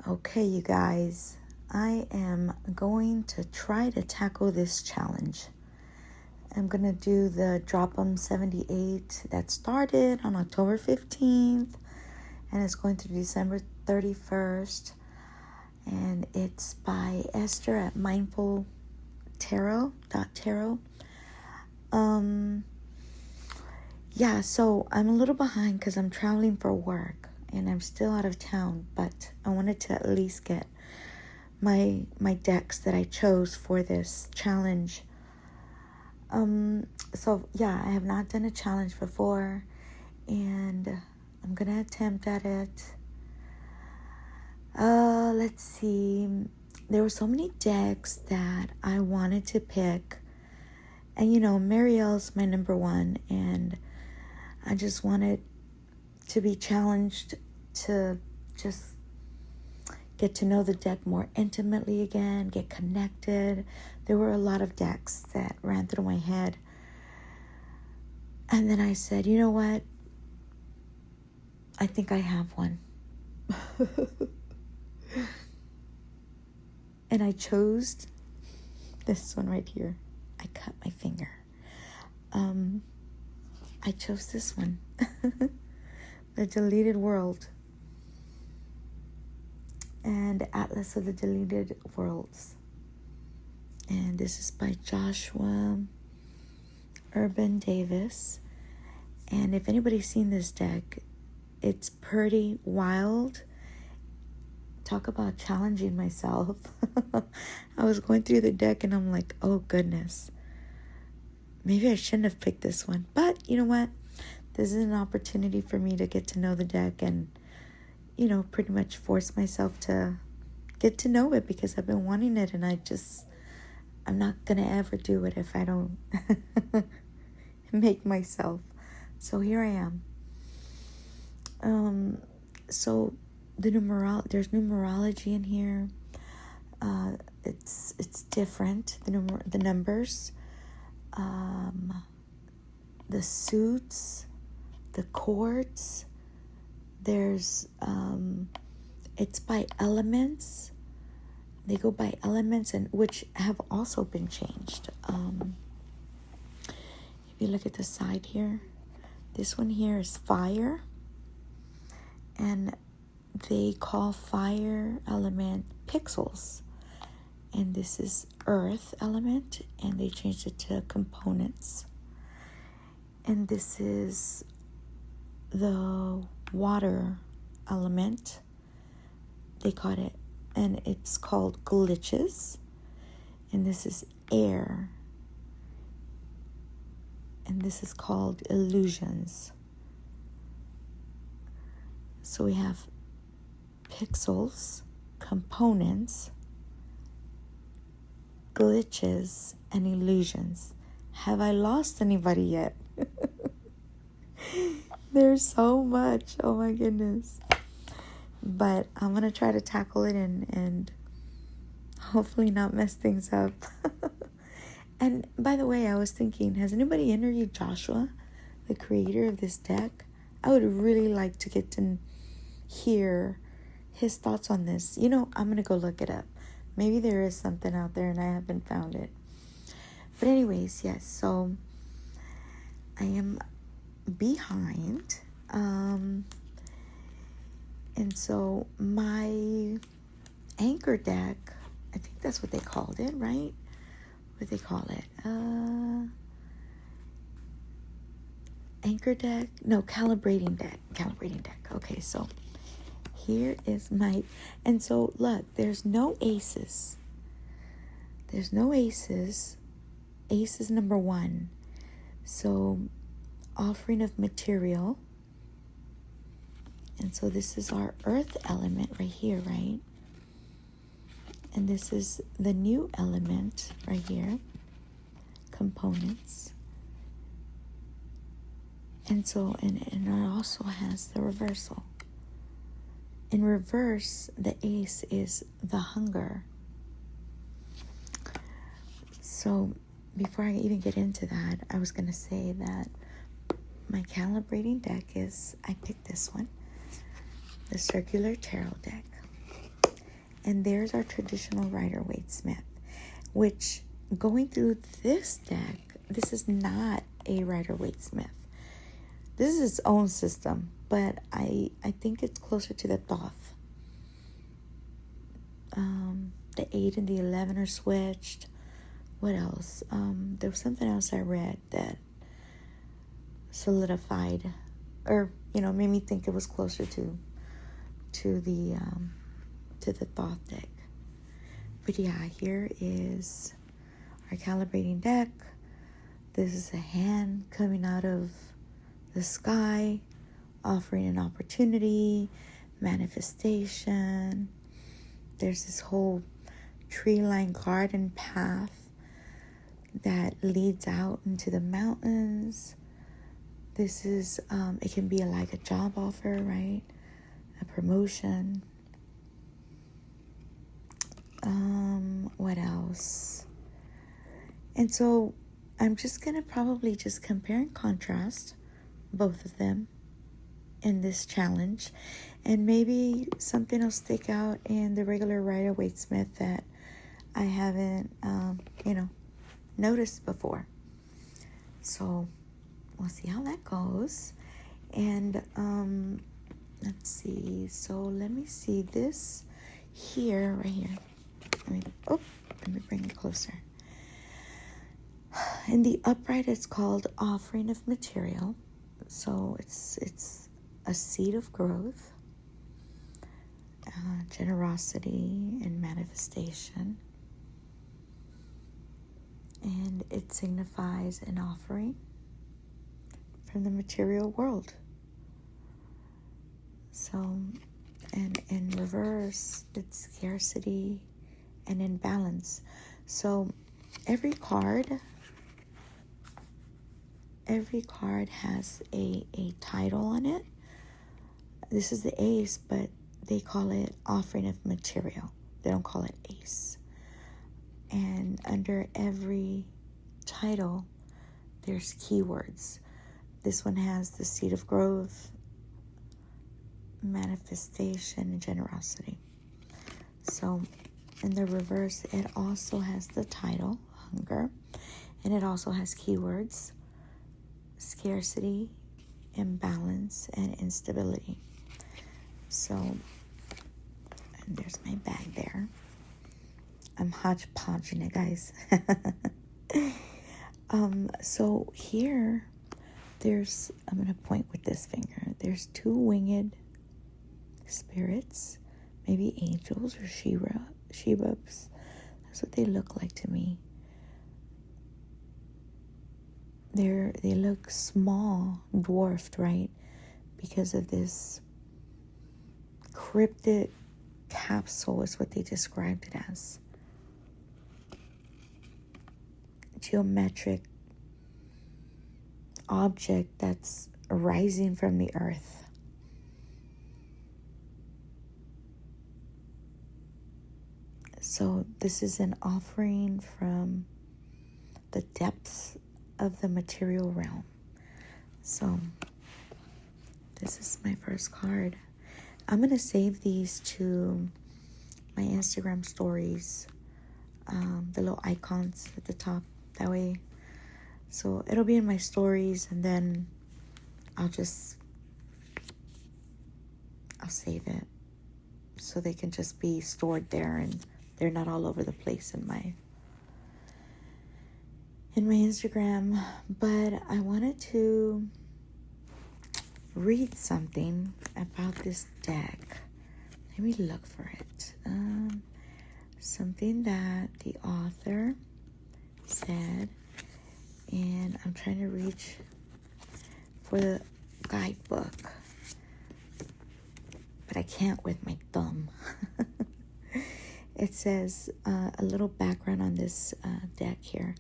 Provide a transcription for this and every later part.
Okay, you guys, I am going to try to tackle this challenge. I'm going to do the Drop 'em 78 that started on October 15th and it's going through December 31st. And it's by Esther at mindfultarot.tarot. So I'm a little behind because I'm traveling for work and I'm still out of town, but I wanted to at least get my decks that I chose for this challenge. I have not done a challenge before and I'm gonna attempt at it. Let's see. There were so many decks that I wanted to pick. And Marielle's my number one, and I just wanted to be challenged to just get to know the deck more intimately again, get connected. There were a lot of decks that ran through my head. And then I said, you know what? I think I have one. And I chose this one right here. I cut my finger. I chose this one. The Deleted World. And Atlas of the Deleted Worlds. And this is by Joshua Urban Davis. And if anybody's seen this deck, it's pretty wild. Talk about challenging myself. I was going through the deck and I'm like, oh goodness. Maybe I shouldn't have picked this one. But you know what? This is an opportunity for me to get to know the deck and, pretty much force myself to get to know it because I've been wanting it and I'm not going to ever do it if I don't make myself. So here I am. So there's numerology in here. It's different. The numbers, the suits, the chords. There's it's by elements. They go by elements, and which have also been changed. If you look at the side here, this one here is fire, and they call fire element pixels, and this is earth element, and they changed it to components, and this is the water element, they called it, and it's called glitches, and this is air, and this is called illusions. So we have pixels, components, glitches, and illusions. Have I lost anybody yet? There's so much. Oh my goodness. But I'm going to try to tackle it and hopefully not mess things up. And by the way, I was thinking, has anybody interviewed Joshua, the creator of this deck? I would really like to get to hear his thoughts on this. I'm going to go look it up. Maybe there is something out there and I haven't found it. But anyways, yes, so I am behind. And so my anchor deck, I think that's what they called it, right? What they call it? Anchor deck? No, calibrating deck. Okay, so here is and so look, there's no aces. Ace is number 1. So offering of material. And so this is our earth element right here, right? And this is the new element right here. Components. And so, and it also has the reversal. In reverse, the ace is the hunger. So before I even get into that, I was going to say that my calibrating deck I picked this one, the circular tarot deck. And there's our traditional Rider-Waite-Smith, which going through this deck, this is not a Rider-Waite-Smith. This is its own system, but I think it's closer to the Thoth. The 8 and the 11 are switched. What else? There was something else I read that solidified, or made me think it was closer to the Thoth deck. But yeah, here is our calibrating deck. This is a hand coming out of the sky, offering an opportunity, manifestation. There's this whole tree-lined garden path that leads out into the mountains. This is, it can be like a job offer, right? A promotion. What else? And so I'm just going to probably just compare and contrast both of them in this challenge. And maybe something will stick out in the regular Rider-Waite-Smith that I haven't, noticed before. So we'll see how that goes. And let's see. So let me see this here, right here. Let me bring it closer. In the upright, it's called offering of material. So it's a seed of growth, generosity, and manifestation. And it signifies an offering from the material world. So, and in reverse, it's scarcity and imbalance. So every card has a title on it. This is the ace, but they call it offering of material. They don't call it ace. And under every title, there's keywords. This one has the seed of growth, manifestation, and generosity. So in the reverse, it also has the title, hunger, and it also has keywords, scarcity, imbalance, and instability. So, and there's my bag there. I'm hodgepodging it, guys. So here, I'm going to point with this finger. There's 2 winged spirits, maybe angels or Shebubs. That's what they look like to me. They look small, dwarfed, right? Because of this cryptid capsule is what they described it as. Geometric object that's rising from the earth. So this is an offering from the depths of the material realm. So this is my first card. I'm going to save these to my Instagram stories, the little icons at the top, that way. So it'll be in my stories, and then I'll save it so they can just be stored there and they're not all over the place in my Instagram. But I wanted to read something about this deck. Let me look for it. Something that the author said, and I'm trying to reach for the guidebook, but I can't with my thumb. It says a little background on this deck here.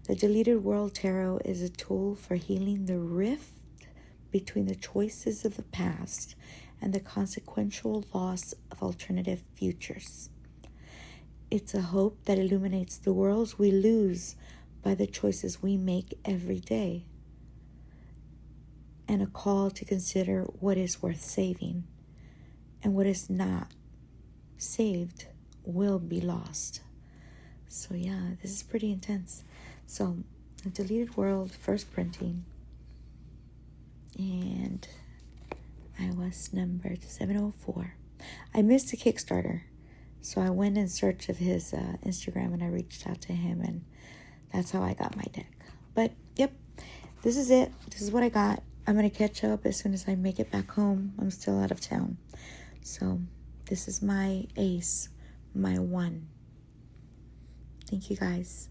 The Deleted World Tarot is a tool for healing the rift between the choices of the past and the consequential loss of alternative futures. It's a hope that illuminates the worlds we lose by the choices we make every day, and a call to consider what is worth saving and what is not saved will be lost. So yeah, this is pretty intense. So the Deleted World, first printing, and I was numbered 704. I missed the Kickstarter, so I went in search of his Instagram and I reached out to him, and that's how I got my deck. But yep, this is it. This is what I got. I'm going to catch up as soon as I make it back home. I'm still out of town. So this is my ace, my one. Thank you guys.